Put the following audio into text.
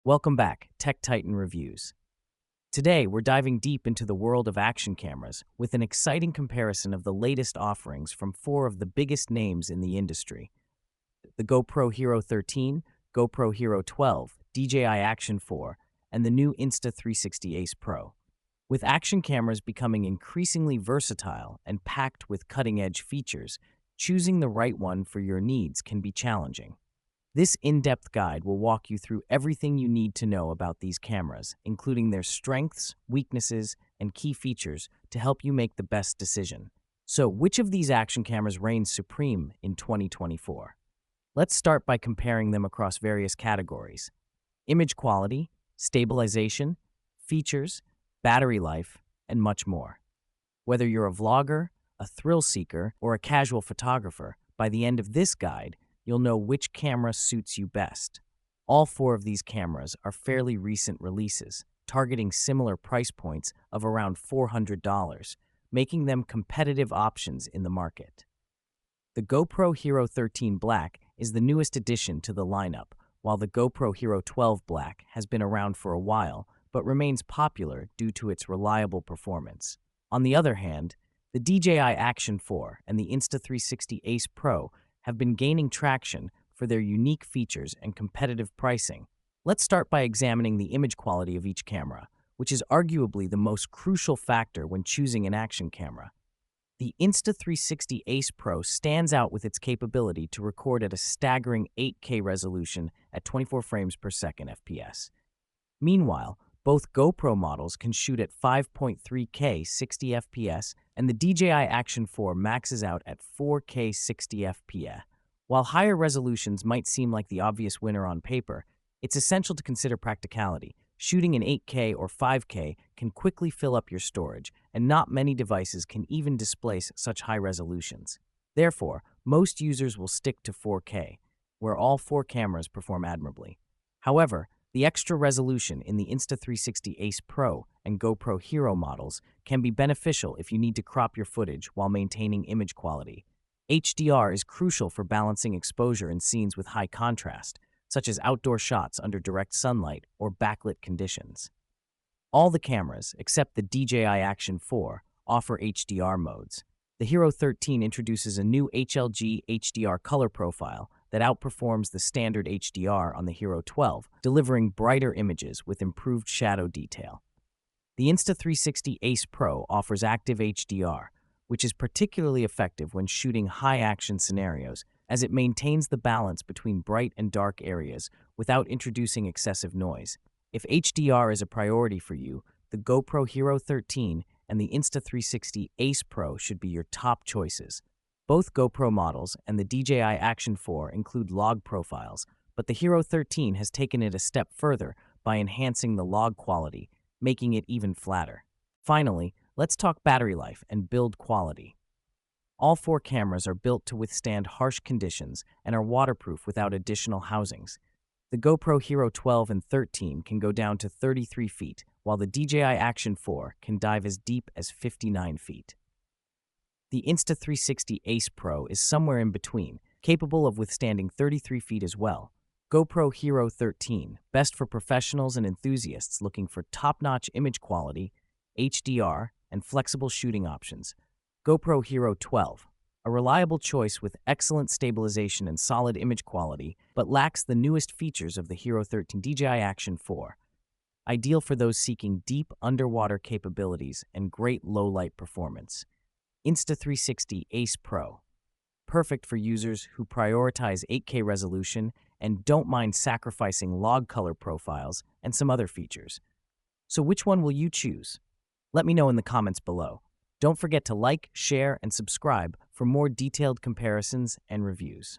Welcome back, Tech Titan Reviews. Today, we're diving deep into the world of action cameras with an exciting comparison of the latest offerings from four of the biggest names in the industry: the GoPro Hero 13, GoPro Hero 12, DJI Action 4, and the new Insta360 Ace Pro. With action cameras becoming increasingly versatile and packed with cutting-edge features, choosing the right one for your needs can be challenging. This in-depth guide will walk you through everything you need to know about these cameras, including their strengths, weaknesses, and key features to help you make the best decision. So, which of these action cameras reigns supreme in 2024? Let's start by comparing them across various categories: image quality, stabilization, features, battery life, and much more. Whether you're a vlogger, a thrill seeker, or a casual photographer, by the end of this guide, you'll know which camera suits you best. All four of these cameras are fairly recent releases, targeting similar price points of around $400, making them competitive options in the market. The GoPro Hero 13 Black is the newest addition to the lineup, while the GoPro Hero 12 Black has been around for a while but remains popular due to its reliable performance. On the other hand, the DJI Action 4 and the Insta360 Ace Pro have been gaining traction for their unique features and competitive pricing. Let's start by examining the image quality of each camera, which is arguably the most crucial factor when choosing an action camera. The Insta360 Ace Pro stands out with its capability to record at a staggering 8K resolution at 24 frames per second FPS. Meanwhile, both GoPro models can shoot at 5.3K 60 FPS, and the DJI Action 4 maxes out at 4K 60 FPS. While higher resolutions might seem like the obvious winner on paper, it's essential to consider practicality. Shooting in 8K or 5K can quickly fill up your storage, and not many devices can even display such high resolutions. Therefore, most users will stick to 4K, where all four cameras perform admirably. However, the extra resolution in the Insta360 Ace Pro and GoPro Hero models can be beneficial if you need to crop your footage while maintaining image quality. HDR is crucial for balancing exposure in scenes with high contrast, such as outdoor shots under direct sunlight or backlit conditions. All the cameras, except the DJI Action 4, offer HDR modes. The Hero 13 introduces a new HLG HDR color profile that outperforms the standard HDR on the Hero 12, delivering brighter images with improved shadow detail. The Insta360 Ace Pro offers active HDR, which is particularly effective when shooting high-action scenarios, as it maintains the balance between bright and dark areas without introducing excessive noise. If HDR is a priority for you, the GoPro Hero 13 and the Insta360 Ace Pro should be your top choices. Both GoPro models and the DJI Action 4 include log profiles, but the Hero 13 has taken it a step further by enhancing the log quality, making it even flatter. Finally, let's talk battery life and build quality. All four cameras are built to withstand harsh conditions and are waterproof without additional housings. The GoPro Hero 12 and 13 can go down to 33 feet, while the DJI Action 4 can dive as deep as 59 feet. The Insta360 Ace Pro is somewhere in between, capable of withstanding 33 feet as well. GoPro Hero 13, best for professionals and enthusiasts looking for top-notch image quality, HDR, and flexible shooting options. GoPro Hero 12, a reliable choice with excellent stabilization and solid image quality, but lacks the newest features of the Hero 13 DJI Action 4. Ideal for those seeking deep underwater capabilities and great low-light performance. Insta360 Ace Pro, perfect for users who prioritize 8K resolution and don't mind sacrificing log color profiles and some other features. So which one will you choose? Let me know in the comments below. Don't forget to like, share, and subscribe for more detailed comparisons and reviews.